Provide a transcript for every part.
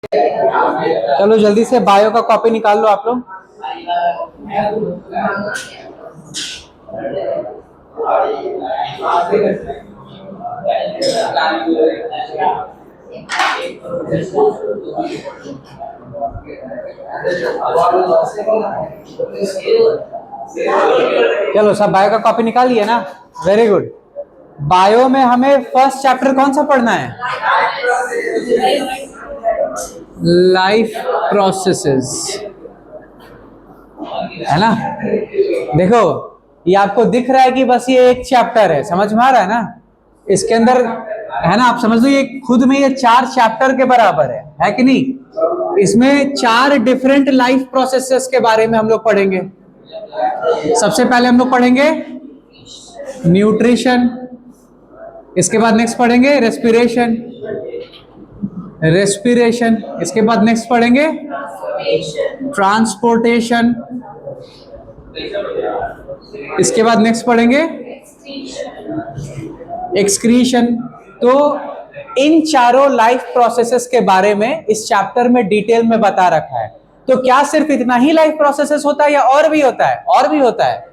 चलो जल्दी से बायो का कॉपी निकाल लो आप लोग। चलो सब बायो का कॉपी निकाल लिए ना, वेरी गुड। बायो में हमें फर्स्ट चैप्टर कौन सा पढ़ना है? लाइफ प्रोसेसेस, है ना। देखो ये आपको दिख रहा है कि बस ये एक चैप्टर है, समझ में आ रहा है ना। इसके अंदर है ना, आप समझ लो ये खुद में ये 4 चैप्टर के बराबर है कि नहीं। इसमें 4 डिफरेंट लाइफ प्रोसेसेस के बारे में हम लोग पढ़ेंगे। सबसे पहले हम लोग पढ़ेंगे न्यूट्रिशन, इसके बाद नेक्स्ट पढ़ेंगे रेस्पिरेशन, इसके बाद नेक्स्ट पढ़ेंगे ट्रांसपोर्टेशन, इसके बाद नेक्स्ट पढ़ेंगे एक्सक्रीशन। तो इन चारों लाइफ प्रोसेसेस के बारे में इस चैप्टर में डिटेल में बता रखा है। तो क्या सिर्फ इतना ही लाइफ प्रोसेसेस होता है या और भी होता है? और भी होता है।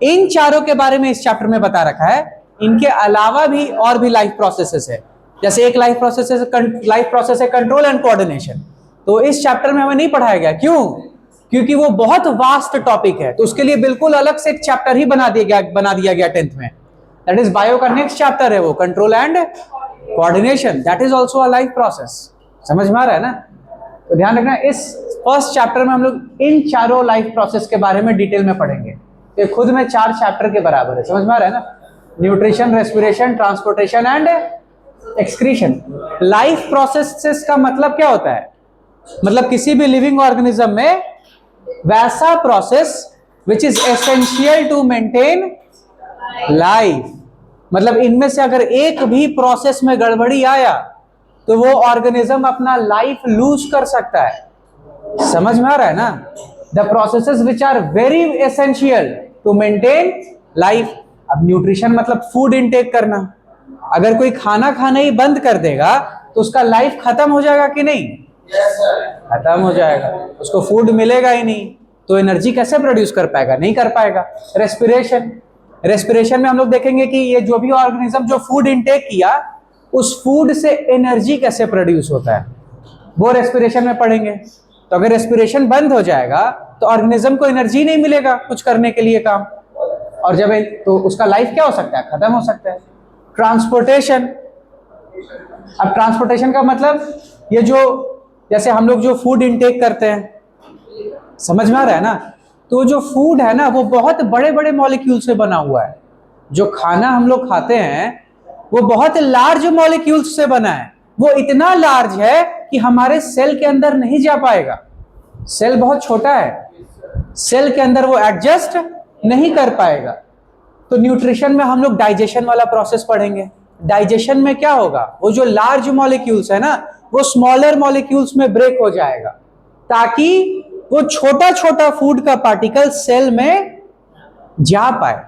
इन चारों के बारे में इस चैप्टर में बता रखा है। इनके अलावा भी और भी लाइफ प्रोसेसेस है। जैसे एक लाइफ प्रोसेस है कंट्रोल एंड कोऑर्डिनेशन, तो इस चैप्टर में हमें नहीं पढ़ाया गया। क्यों? क्योंकि वो बहुत वास्ट टॉपिक है, तो उसके लिए बिल्कुल अलग से एक चैप्टर ही बना दिया गया 10th में। दैट इज बायो का नेक्स्ट चैप्टर है वो control and coordination, that is also a life process. समझ में आ रहा है ना। तो ध्यान रखना, इस फर्स्ट चैप्टर में हम लोग इन चारों लाइफ प्रोसेस के बारे में डिटेल में पढ़ेंगे। ये खुद में 4 चैप्टर के बराबर है, समझ में आ रहा है ना। Nutrition, respiration, transportation and excretion. Life processes का मतलब क्या होता है? मतलब किसी भी लिविंग ऑर्गेनिज्म में वैसा process which is essential to maintain life. मतलब इनमें से अगर एक भी प्रोसेस में गड़बड़ी आया तो वो ऑर्गेनिज्म अपना लाइफ लूज कर सकता है। समझ में आ रहा है ना। The processes which are very essential to maintain life. अब न्यूट्रिशन मतलब फूड इनटेक करना। अगर कोई खाना खाना ही बंद कर देगा तो उसका लाइफ खत्म हो जाएगा कि नहीं? खत्म हो जाएगा, उसको फूड मिलेगा ही नहीं, तो एनर्जी कैसे प्रोड्यूस कर पाएगा? नहीं कर पाएगा। रेस्पिरेशन में हम लोग देखेंगे कि ये जो भी ऑर्गेनिज्म जो फूड इनटेक किया उस फूड से एनर्जी कैसे प्रोड्यूस होता है, वो रेस्पिरेशन में पढ़ेंगे। तो अगर रेस्पिरेशन बंद हो जाएगा तो ऑर्गेनिज्म को एनर्जी नहीं मिलेगा कुछ करने के लिए काम, और जब तो उसका लाइफ क्या हो सकता है? खत्म हो सकता है। ट्रांसपोर्टेशन, अब ट्रांसपोर्टेशन का मतलब ये जो जैसे हम लोग जो फूड इनटेक करते हैं, समझ में आ रहा है ना। तो जो फूड है ना वो बहुत बड़े बड़े मॉलिक्यूल से बना हुआ है। जो खाना हम लोग खाते हैं वो बहुत लार्ज मॉलिक्यूल्स से बना है। वो इतना लार्ज है कि हमारे सेल के अंदर नहीं जा पाएगा। सेल बहुत छोटा है, सेल के अंदर वो एडजस्ट नहीं कर पाएगा। तो न्यूट्रिशन में हम लोग डाइजेशन वाला प्रोसेस पढ़ेंगे। डाइजेशन में क्या होगा? वो जो लार्ज मॉलिक्यूल्स है ना वो स्मॉलर मॉलिक्यूल्स में ब्रेक हो जाएगा, ताकि वो छोटा छोटा फूड का पार्टिकल सेल में जा पाए।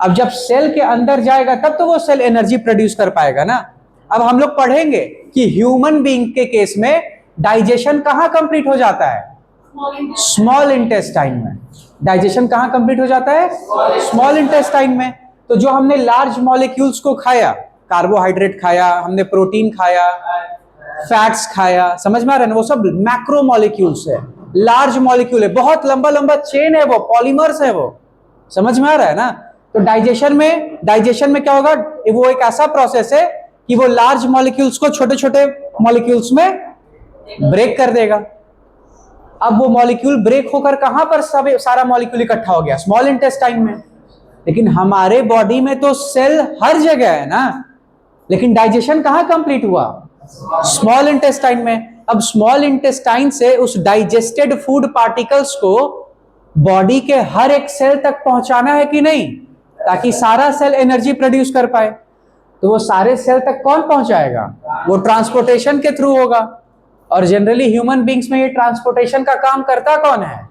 अब जब सेल के अंदर जाएगा तब तो वो सेल एनर्जी प्रोड्यूस कर पाएगा ना। अब हम लोग पढ़ेंगे कि ह्यूमन बीइंग के केस में डाइजेशन कहां कंप्लीट हो जाता है? स्मॉल इंटेस्टाइन में। डाइजेशन कहां कंप्लीट हो जाता है? स्मॉल इंटेस्टाइन में। तो जो हमने लार्ज मॉलिक्यूल्स को खाया, कार्बोहाइड्रेट खाया, हमने प्रोटीन खाया, फैट्स खाया, समझ में आ रहा है ना, वो सब मैक्रो मॉलिक्यूल्स है, लार्ज मॉलिक्यूल है, बहुत लंबा लंबा चेन है, वो पॉलीमर्स है, वो समझ में आ रहा है ना। तो डाइजेशन में क्या होगा? वो एक ऐसा प्रोसेस है कि वो लार्ज मॉलिक्यूल्स को छोटे छोटे मॉलिक्यूल्स में ब्रेक कर देगा। अब वो मॉलिक्यूल ब्रेक होकर कहां पर सारा मॉलिक्यूल इकट्ठा हो गया? स्मॉल इंटेस्टाइन में। लेकिन हमारे बॉडी में तो सेल हर जगह है ना, लेकिन डाइजेशन कहां कंप्लीट हुआ? स्मॉल इंटेस्टाइन में। अब स्मॉल इंटेस्टाइन से उस डाइजेस्टेड फूड पार्टिकल्स को बॉडी के हर एक सेल तक पहुंचाना है कि नहीं, ताकि सारा सेल एनर्जी प्रोड्यूस कर पाए। तो वो सारे सेल तक कौन पहुंचाएगा? वो ट्रांसपोर्टेशन के थ्रू होगा। और जनरली ह्यूमन बींग्स में ये ट्रांसपोर्टेशन का काम करता कौन है?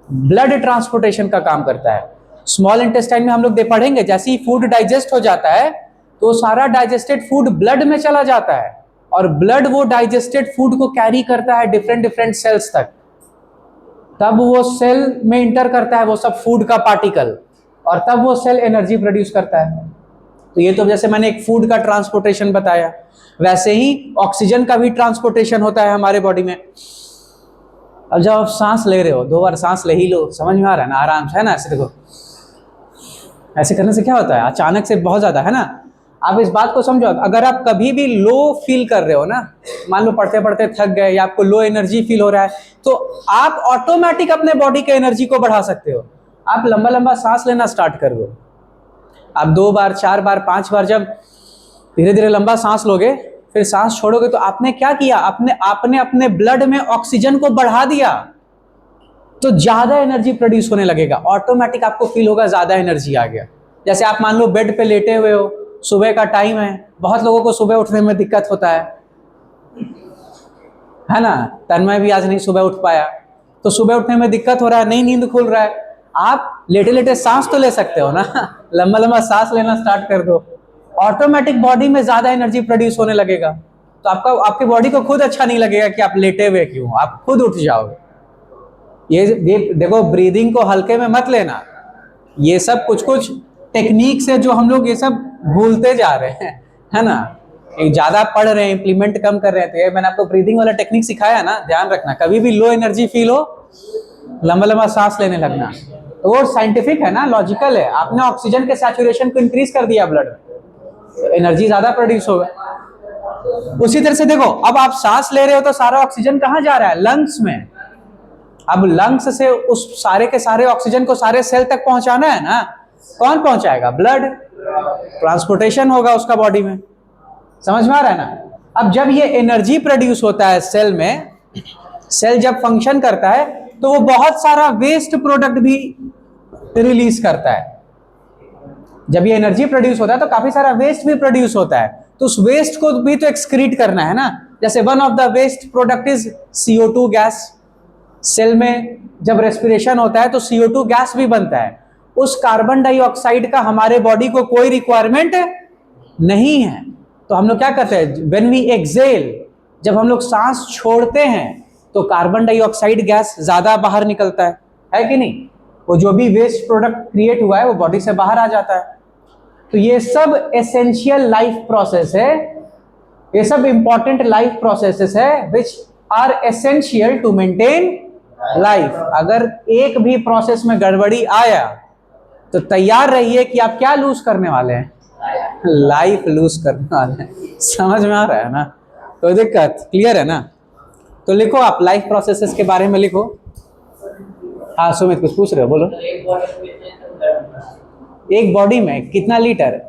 ब्लड ट्रांसपोर्टेशन का काम करता है। स्मॉल इंटेस्टाइन में हम लोग पढ़ेंगे, जैसे ही फूड डाइजेस्ट हो जाता है तो सारा डाइजेस्टेड फूड ब्लड में चला जाता है और ब्लड वो डाइजेस्टेड फूड को कैरी करता है डिफरेंट डिफरेंट सेल्स तक, तब वो सेल में इंटर करता है वो सब फूड का पार्टिकल, और तब वो सेल एनर्जी प्रोड्यूस करता है। तो ये तो जैसे मैंने एक फूड का ट्रांसपोर्टेशन बताया, वैसे ही ऑक्सीजन का भी ट्रांसपोर्टेशन होता है हमारे बॉडी में। अब जब आप सांस ले रहे हो, 2 बार सांस ले ही लो, समझ में आ रहा है ना, आराम से, है ना, ऐसे देखो, ऐसे करने से क्या होता है, अचानक से बहुत ज्यादा, है ना। आप इस बात को समझो, अगर आप कभी भी लो फील कर रहे हो ना, मान लो पढ़ते पढ़ते थक गए या आपको लो एनर्जी फील हो रहा है, तो आप ऑटोमेटिक अपने बॉडी के एनर्जी को बढ़ा सकते हो। आप लंबा लंबा सांस लेना स्टार्ट कर दो। आप 2 बार 4 बार 5 बार जब धीरे धीरे लंबा सांस लोगे, फिर सांस छोड़ोगे, तो आपने क्या किया, आपने अपने ब्लड में ऑक्सीजन को बढ़ा दिया, तो ज्यादा एनर्जी प्रोड्यूस होने लगेगा, ऑटोमेटिक आपको फील होगा ज्यादा एनर्जी आ गया। जैसे आप मान लो बेड पे लेटे हुए हो, सुबह का टाइम है, बहुत लोगों को सुबह उठने में दिक्कत होता है ना। तन्मय भी आज नहीं सुबह उठ पाया, तो सुबह उठने में दिक्कत हो रहा है, नहीं नींद खुल रहा है, आप लेटे लेटे सांस तो ले सकते हो ना, लंबा लंबा सांस लेना स्टार्ट कर दो, ऑटोमेटिक बॉडी में ज्यादा एनर्जी प्रोड्यूस होने लगेगा। तो आपकी बॉडी को खुद अच्छा नहीं लगेगा कि आप लेटे हुए क्यों, आप खुद उठ जाओगे। ये देखो, ब्रीदिंग को हल्के में मत लेना, ये सब कुछ कुछ टेक्निक से जो हम लोग ये सब भूलते जा रहे हैं, है ना, ज्यादा पढ़ रहे हैं, इंप्लीमेंट कम कर रहे थे। मैंने आपको ब्रीदिंग वाला टेक्निक सिखाया ना, ध्यान रखना, कभी भी लो एनर्जी फील हो, लंबा लंबा सांस लेने लगना, तो वो साइंटिफिक है ना, लॉजिकल है। आपने ऑक्सीजन के सैचुरेशन को इंक्रीज कर दिया ब्लड में, तो एनर्जी ज्यादा प्रोड्यूस होगा। उसी तरह से देखो, अब आप सांस ले रहे हो तो सारा ऑक्सीजन कहाँ जा रहा है, लंग्स में। अब लंग्स से उस सारे के सारे ऑक्सीजन को सारे सेल तक पहुंचाना है ना, कौन पहुंचाएगा, ब्लड, ट्रांसपोर्टेशन होगा उसका बॉडी में, समझ में आ रहा है ना। अब जब ये एनर्जी प्रोड्यूस होता है सेल में, सेल जब फंक्शन करता है तो वो बहुत सारा वेस्ट प्रोडक्ट भी रिलीज करता है। जब ये एनर्जी प्रोड्यूस होता है तो काफी सारा वेस्ट भी प्रोड्यूस होता है, तो उस वेस्ट को भी तो एक्सक्रीट करना है ना। जैसे one of the waste product is CO2 gas. Cell में जब रेस्पिरेशन होता है तो CO2 गैस भी बनता है, उस कार्बन डाइऑक्साइड का हमारे बॉडी को कोई रिक्वायरमेंट नहीं है। तो हम लोग क्या करते हैं, व्हेन वी एक्सेल, जब हम लोग सांस छोड़ते हैं तो कार्बन डाइऑक्साइड गैस ज्यादा बाहर निकलता है कि नहीं, वो जो भी वेस्ट प्रोडक्ट क्रिएट हुआ है वो बॉडी से बाहर आ जाता है। तो ये सब एसेंशियल लाइफ प्रोसेस है, ये सब इंपॉर्टेंट लाइफ प्रोसेसेस है which are essential to maintain life. अगर एक भी प्रोसेस में गड़बड़ी आया तो तैयार रहिए कि आप क्या लूज करने वाले हैं, लाइफ लूज करने वाले हैं। समझ में आ रहा है ना, कोई दिक्कत, क्लियर है ना। तो लिखो, आप लाइफ प्रोसेसेस के बारे में लिखो। हाँ सुमित कुछ पूछ रहे हो, बोलो। एक बॉडी में कितना लीटर,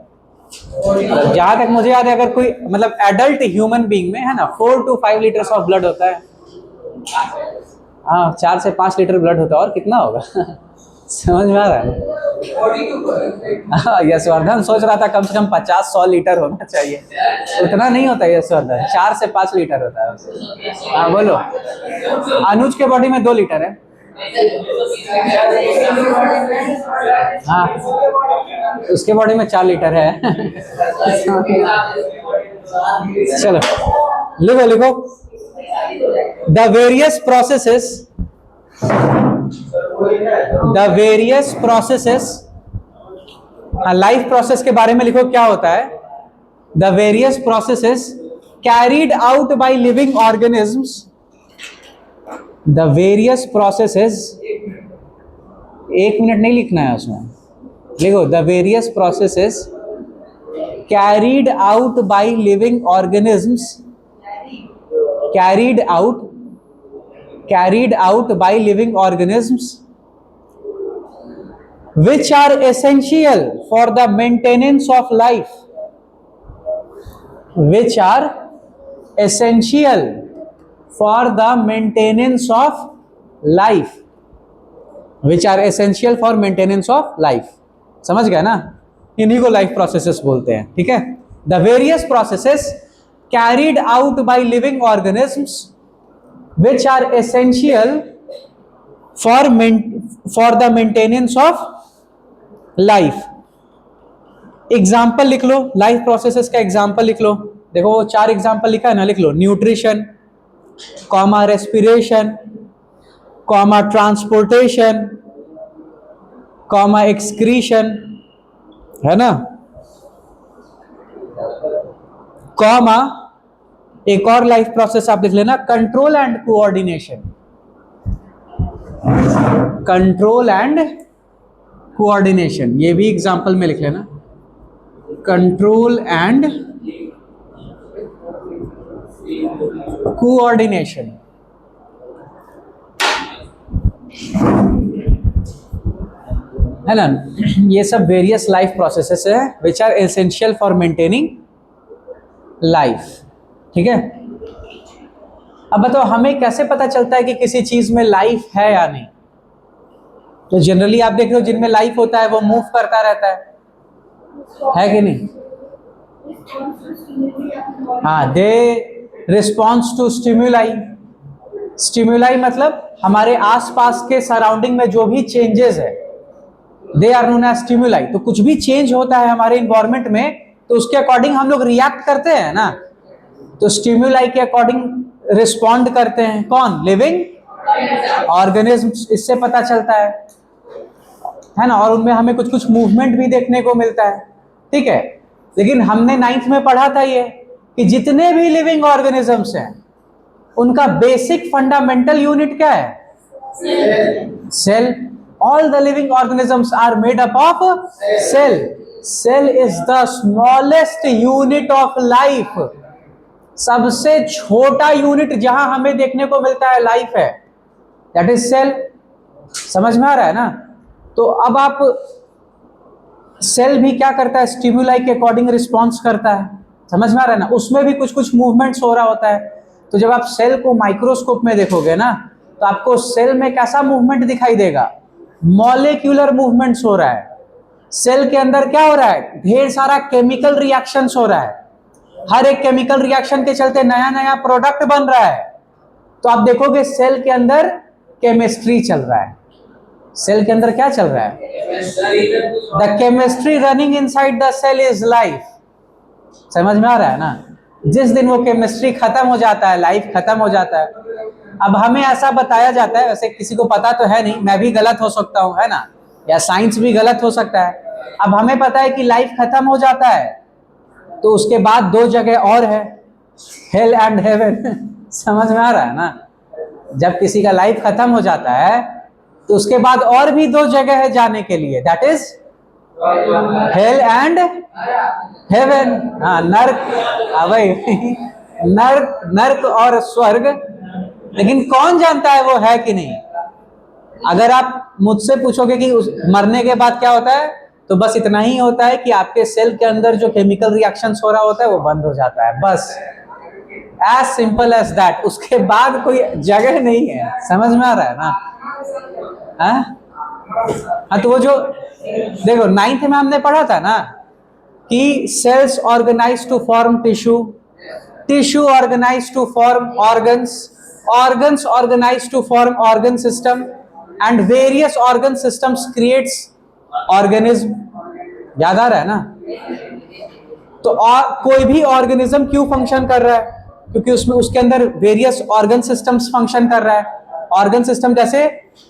जहां तक मुझे याद है, अगर कोई मतलब एडल्ट ह्यूमन बीइंग में, है ना, 4 to 5 लीटर्स ऑफ ब्लड होता है। हाँ 4 से 5 लीटर ब्लड होता है, और कितना होगा समझ में आ रहा है। हाँ यशवर्धन सोच रहा था कम से कम 50-100 लीटर होना चाहिए, उतना नहीं होता यशवर्धन, 4 से 5 लीटर होता है। हाँ बोलो। अनुज के बॉडी में 2 लीटर है। हाँ उसके बॉडी में 4 लीटर है चलो लिखो लिखो, the various processes, life process के बारे में लिखो, क्या होता है, the various processes carried out by living organisms, the various processes, 1 minute नहीं लिखना है उसमें, लिखो the various processes carried out by living organisms, carried out by living organisms which are essential for the maintenance of life, which are essential for the maintenance of life, which are essential for maintenance of life। समझ गए ना, इन्हीं को life processes बोलते हैं, ठीक है। The various processes carried out by living organisms which are essential for the maintenance of life। Example लिख लो, लाइफ प्रोसेसेस का एग्जाम्पल लिख लो, देखो वो 4 एग्जाम्पल लिखा है ना, लिख लो। Nutrition, comma respiration, comma transportation, comma excretion, है ना, कॉमा एक और लाइफ प्रोसेस आप लिख लेना, control and coordination. Control and coordination, ये भी एग्जांपल में लिख लेना, कंट्रोल एंड कोऑर्डिनेशन। है ना, ये सब वेरियस लाइफ प्रोसेसेस है which are essential for maintaining life. ठीक है, अब बताओ हमें कैसे पता चलता है कि किसी चीज में लाइफ है या नहीं? तो जनरली आप देख रहे हो जिनमें लाइफ होता है वो मूव करता रहता है कि नहीं? हाँ, दे रिस्पॉन्स टू स्टिम्युलाई। स्टिम्युलाई मतलब हमारे आसपास के सराउंडिंग में जो भी चेंजेस है, दे आर नोन एज स्टिम्युलाई। तो कुछ भी चेंज होता है हमारे इन्वायरमेंट में तो उसके अकॉर्डिंग हम लोग रिएक्ट करते हैं ना, तो स्टिम्युलाई के अकॉर्डिंग रिस्पॉन्ड करते हैं। कौन? Living organism. इससे पता चलता है ना, और उनमें हमें कुछ कुछ मूवमेंट भी देखने को मिलता है। ठीक है, लेकिन हमने 9th में पढ़ा था ये कि जितने भी लिविंग ऑर्गेनिजम्स हैं उनका बेसिक फंडामेंटल यूनिट क्या है? Cell. All the living organisms are made up of cell. Cell is the smallest unit of life. सबसे छोटा यूनिट जहां हमें देखने को मिलता है लाइफ है, that is cell। समझ में आ रहा है ना? तो अब आप सेल भी क्या करता है? स्टिम्युलाई के अकॉर्डिंग रिस्पॉन्स करता है। समझ में आ रहा है ना? उसमें भी कुछ कुछ मूवमेंट्स हो रहा होता है। तो जब आप सेल को माइक्रोस्कोप में देखोगे ना तो आपको सेल में कैसा मूवमेंट दिखाई देगा? मॉलिक्यूलर मूवमेंट्स हो रहा है। सेल के अंदर क्या हो रहा है? ढेर सारा केमिकल रिएक्शंस हो रहा है। हर एक केमिकल रिएक्शन के चलते नया नया प्रोडक्ट बन रहा है। तो आप देखोगे सेल के अंदर केमिस्ट्री चल रहा है। सेल के अंदर क्या चल रहा है? The chemistry running inside the cell is life. समझ में आ रहा है ना? जिस दिन वो केमिस्ट्री खत्म हो जाता है, लाइफ खत्म हो जाता है। अब हमें ऐसा बताया जाता है, वैसे किसी को पता तो है नहीं, मैं भी गलत हो सकता हूं, है ना, या साइंस भी गलत हो सकता है। अब हमें पता है कि लाइफ खत्म हो जाता है तो उसके बाद 2 जगह और है, हेल एंड हेवन। समझ में आ रहा है ना? जब किसी का लाइफ खत्म हो जाता है तो उसके बाद और भी 2 जगह है जाने के लिए, that is hello and heaven. हाँ, नर्क, भाई नर्क और स्वर्ग। लेकिन कौन जानता है वो है कि नहीं? अगर आप मुझसे पूछोगे कि मरने के बाद क्या होता है, तो बस इतना ही होता है कि आपके सेल के अंदर जो केमिकल रिएक्शंस हो रहा होता है वो बंद हो जाता है, बस। As simple as that. उसके बाद कोई जगह नहीं है। समझ में आ रहा है ना? हाँ, तो वो जो देखो 9th में हमने पढ़ा था ना कि cells organize to form tissue, tissue organize to form organs, organs organized to form organ system and various organ systems creates organism। याद आ रहा है ना? तो कोई भी ऑर्गेनिज्म क्यों फंक्शन कर रहा है? क्योंकि उसमें उसके अंदर वेरियस ऑर्गन सिस्टम्स फंक्शन कर रहा है। ऑर्गन सिस्टम जैसे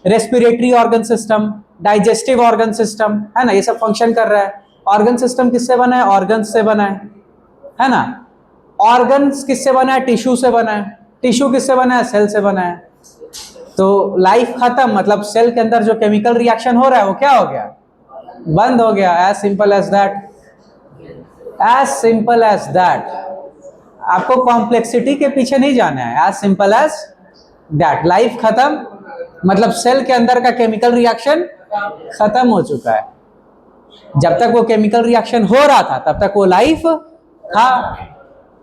respiratory organ system, digestive organ system, है ना, ये सब फंक्शन कर रहा है। ऑर्गन सिस्टम किससे बना है? ऑर्गन्स से बना है ना? ऑर्गन्स किससे बना है? टिश्यू से बना है। टिश्यू किससे बना है? सेल से बना है। तो लाइफ खत्म, मतलब सेल के अंदर जो केमिकल रिएक्शन हो रहा है वो क्या हो गया? बंद हो गया। As simple as that. As simple as that. आपको कॉम्प्लेक्सिटी के पीछे नहीं जाना है। As simple as that. Life खत्म, मतलब सेल के अंदर का केमिकल रिएक्शन खत्म हो चुका है। जब तक वो केमिकल रिएक्शन हो रहा था तब तक वो लाइफ था।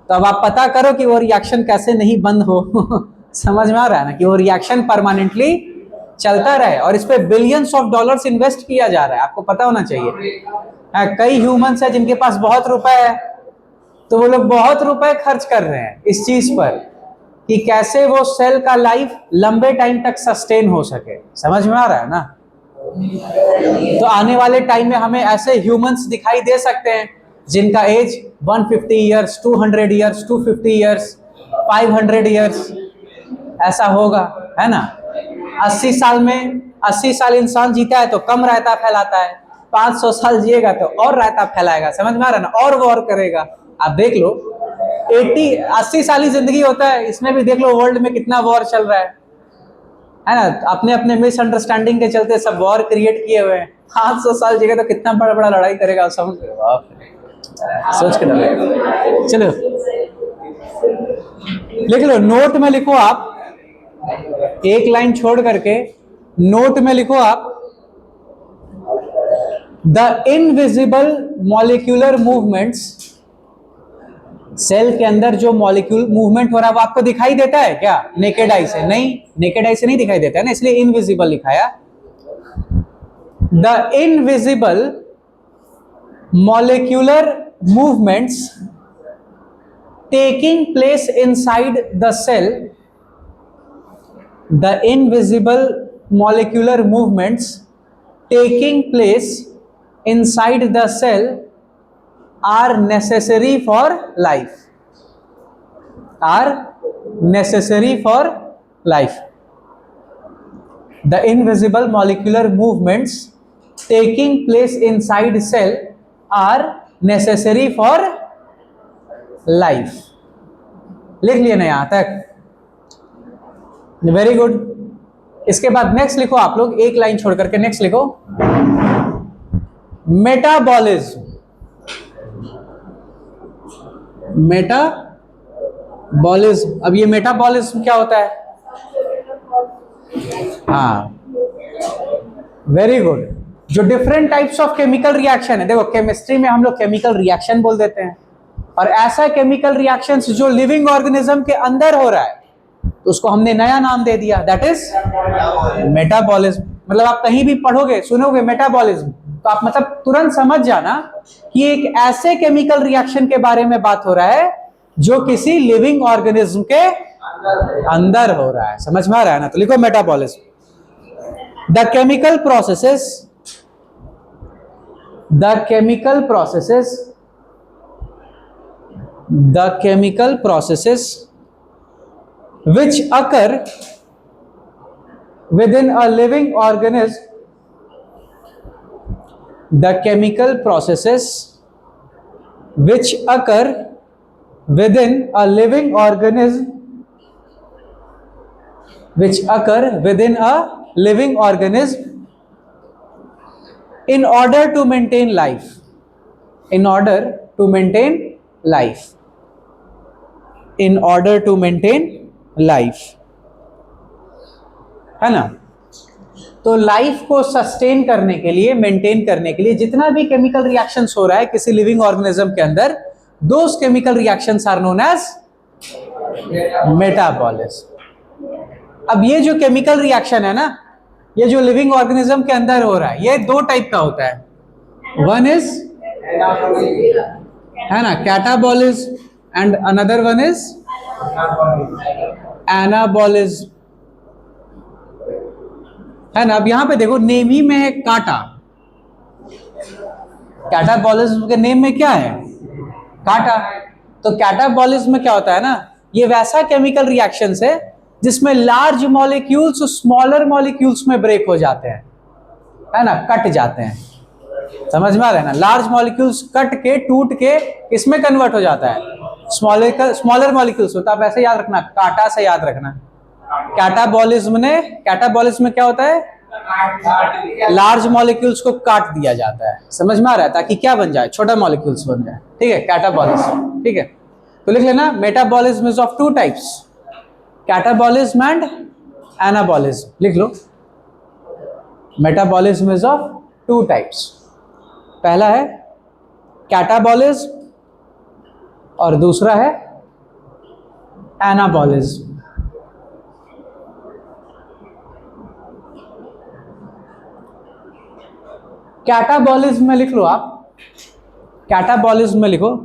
तो अब आप पता करो कि वो रिएक्शन कैसे नहीं बंद हो। समझ में आ रहा है ना? कि वो रिएक्शन परमानेंटली चलता रहे, और इस पे बिलियंस ऑफ डॉलर्स इन्वेस्ट किया जा रहा है। आपको पता होना चाहिए। कई ह्यूमंस है जिनके पास बहुत रुपए है, तो वो लोग बहुत रुपए खर्च कर रहे हैं इस चीज पर कि कैसे वो सेल का लाइफ लंबे टाइम तक सस्टेन हो सके। समझ में आ रहा है ना? तो आने वाले टाइम में हमें ऐसे ह्यूमंस दिखाई दे सकते हैं जिनका age 150 years, 200 years, 250 years, 500 years ऐसा होगा, है ना। 80 साल में 80 साल इंसान जीता है तो कम रायता फैलाता है, 500 साल जिएगा तो और रायता फैलाएगा, समझ में आ रहा है ना, और वॉर करेगा। आप देख लो 80 साल ही जिंदगी होता है, इसमें भी देख लो वर्ल्ड में कितना वॉर चल रहा है ना। अपने अपने मिसअंडरस्टैंडिंग के चलते सब वॉर क्रिएट किए हुए हैं। 500 साल जिएगा तो कितना बड़ा बड़ा लड़ाई करेगा, समझ रहे हो आप, सोच के डर। चलो लिख लो, नोट में लिखो आप, एक लाइन छोड़ करके नोट में लिखो आप, the invisible molecular movements. Cell के अंदर जो मॉलिक्यूल मूवमेंट हो रहा है वो आपको दिखाई देता है क्या नेकेड आई से? नहीं, नेकेड आई से नहीं दिखाई देता है ना, इसलिए इनविजिबल लिखाया। The invisible molecular movements taking place inside the cell, the invisible molecular movements taking place inside the cell are necessary for life, are necessary for life. The invisible molecular movements taking place inside cell are necessary for life. लिख लिया ना यहां तक? Very good. इसके बाद next लिखो आप लोग, एक लाइन छोड़ करके नेक्स्ट लिखो, मेटाबॉलिज्म। मेटाबॉलिज्म, अब ये मेटाबॉलिज्म क्या होता है? हाँ, वेरी गुड। जो different types of chemical reaction है, देखो केमिस्ट्री में हम लोग केमिकल रिएक्शन बोल देते हैं, और ऐसा केमिकल रिएक्शंस जो लिविंग ऑर्गेनिज्म के अंदर हो रहा है तो उसको हमने नया नाम दे दिया, दैट इज मेटाबॉलिज्म। मतलब आप कहीं भी पढ़ोगे सुनोगे मेटाबॉलिज्म तो आप मतलब तुरंत समझ जाना कि एक ऐसे केमिकल रिएक्शन के बारे में बात हो रहा है जो किसी लिविंग ऑर्गेनिज्म के अंदर हो रहा है। समझ में आ रहा है ना? तो लिखो metabolism. The chemical processes which occur within a living organism, the chemical processes which occur within a living organism, in order to maintain life, in order to maintain life, है ना। तो लाइफ को सस्टेन करने के लिए, maintain करने के लिए जितना भी केमिकल रिएक्शंस हो रहा है किसी लिविंग ऑर्गेनिज्म के अंदर, those chemical reactions are known as metabolism. अब ये जो केमिकल रिएक्शन है ना, ये जो लिविंग ऑर्गेनिज्म के अंदर हो रहा है, ये दो टाइप का होता है। वन इज, है ना, catabolism, and another one is anabolism, है ना। अब यहां पे देखो नेम ही में है काटा, कैटाबॉलिज्म के नेम में क्या है? काटा। तो कैटाबॉलिज्म में क्या होता है ना, ये वैसा केमिकल रिएक्शंस है जिसमें लार्ज मॉलिक्यूल्स स्मॉलर मॉलिक्यूल्स में ब्रेक हो जाते हैं, है ना, कट जाते हैं। समझ में आ रहा है ना? लार्ज मॉलिक्यूल्स कट के, टूट के इसमें कन्वर्ट हो जाता है, स्मॉलर मॉलिक्यूल्स होता है। आप ऐसे याद रखना, काटा से याद रखना। कैटाबॉलिज्म में क्या होता है? लार्ज मॉलिक्यूल्स को काट दिया जाता है। समझ में आ रहा है? ताकि क्या बन जाए? छोटा मॉलिक्यूल्स बन जाए। ठीक है, कैटाबॉलिज्म। ठीक है, तो लिख लेना, metabolism is of two types, catabolism and anabolism. लिख लो, metabolism is of two types. पहला है कैटाबॉलिज्म और दूसरा है एनाबॉलिज्म। कैटाबॉलिज्म में लिख लो आप, कैटाबॉलिज्म में लिखो,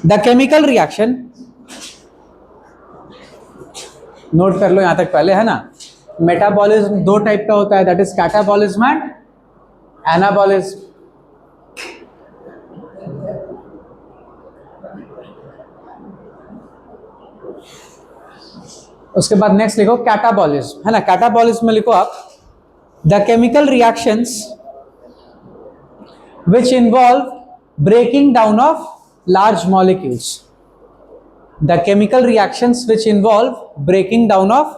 द केमिकल रिएक्शन, नोट कर लो यहां तक पहले, है ना। मेटाबॉलिज्म दो टाइप का होता है, that is catabolism and anabolism. उसके बाद नेक्स्ट लिखो कैटाबॉलिज्म, है ना। कैटाबॉलिज्म में लिखो आप the chemical reactions which involve breaking down of large molecules. The chemical reactions which involve breaking down of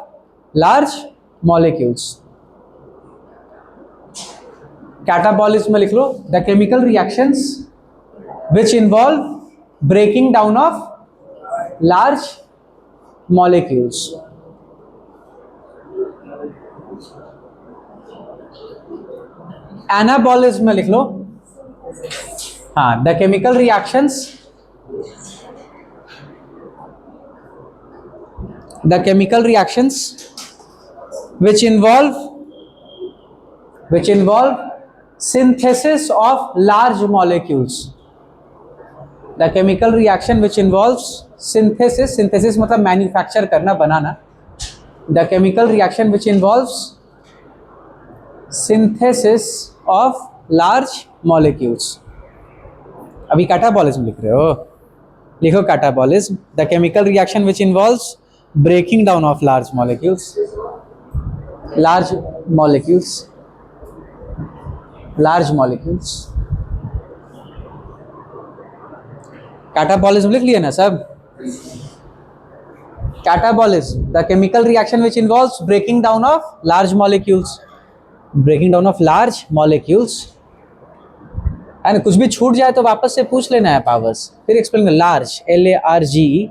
large molecules. Catabolism में लिख लो the chemical reactions which involve breaking down of large molecules. Anabolism में लिख लो हाँ the chemical reactions which involve synthesis of large molecules. The chemical reaction which involves synthesis मतलब manufacture करना, बनाना. The chemical reaction which involves synthesis of large molecules. अभी catabolism लिख रहे हो, लिखो catabolism the chemical reaction which involves breaking down of large molecules. Catabolism लिख लिया ना सब। Catabolism the chemical reaction which involves breaking down of large molecules. And कुछ भी छूट जाए तो वापस से पूछ लेना है पावर्स, फिर एक्सप्लेन कर। Large LARGE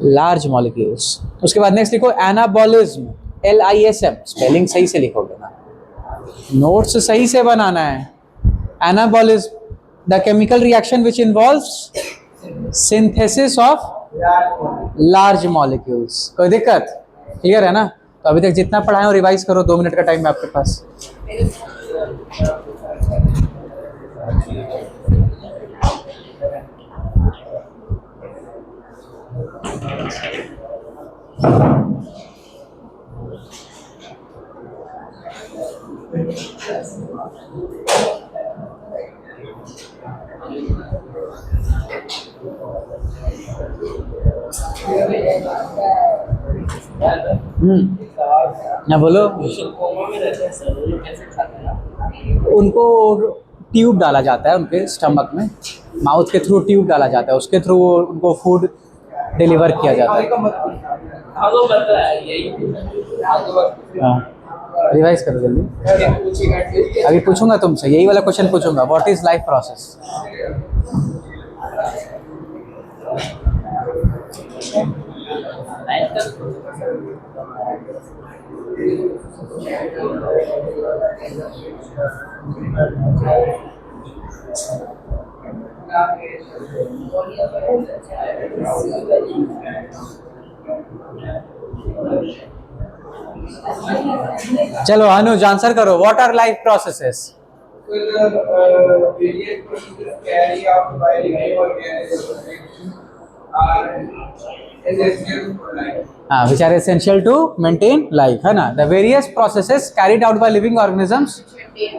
large molecules. उसके बाद नेक्स्ट लिखो एनाबॉलिज्म LISM, स्पेलिंग सही से लिखोगे ना, नोट्स सही से बनाना है। Anabolism the chemical reaction which involves synthesis of large molecules. कोई दिक्कत? क्लियर है ना? तो अभी तक जितना पढ़ाए हो रिवाइज करो, 2 मिनट का टाइम है आपके पास। ना बोलो। उनको ट्यूब डाला जाता है उनके स्टमक में, माउथ के थ्रू ट्यूब डाला जाता है, उसके थ्रू उनको फूड डिलीवर किया जाता है। रिवाइज करो जल्दी, अभी पूछूंगा तुमसे यही वाला क्वेश्चन पूछूंगा, व्हाट इज लाइफ प्रोसेस। चलो अनुज आंसर करो, what our life processes? which are essential to maintain life, है ना। the various processes carried out by living organisms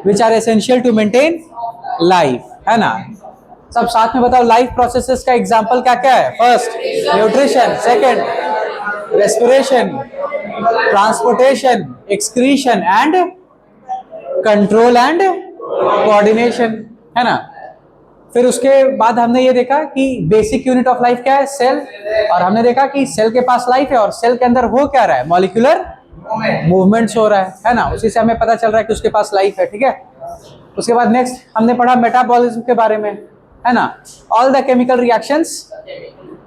which are essential to maintain life, है ना। सब साथ में बताओ लाइफ प्रोसेसेस का एग्जांपल क्या क्या है? First nutrition, second respiration, transportation, excretion and control and coordination, है ना। फिर उसके बाद हमने ये देखा कि बेसिक यूनिट ऑफ लाइफ क्या है? सेल। और हमने देखा कि सेल के पास लाइफ है और सेल के अंदर हो क्या रहा है? मॉलिक्यूलर मूवमेंट्स हो रहा है ना। उसी से हमें पता चल रहा है कि उसके पास लाइफ है, ठीक है। उसके बाद नेक्स्ट हमने पढ़ा मेटाबॉलिज्म के बारे में, है ना। All the chemical reactions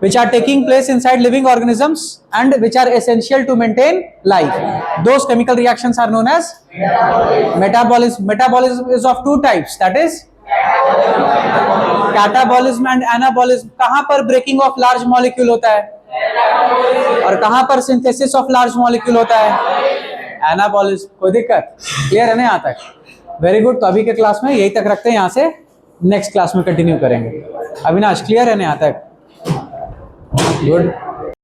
which are taking place inside living organisms and which are essential to maintain life. Those chemical reactions are known as metabolism. Metabolism is of two types, that is catabolism and anabolism. कहाँ पर breaking of large molecule होता है और कहाँ पर synthesis of large molecule होता है? Anabolism. कोई दिक्कत? क्लियर है ना यहाँ तक? Very good. तो अभी के क्लास में यही तक रखते हैं, यहाँ से नेक्स्ट क्लास में कंटिन्यू करेंगे। अविनाश क्लियर है ना यहाँ तक? गुड।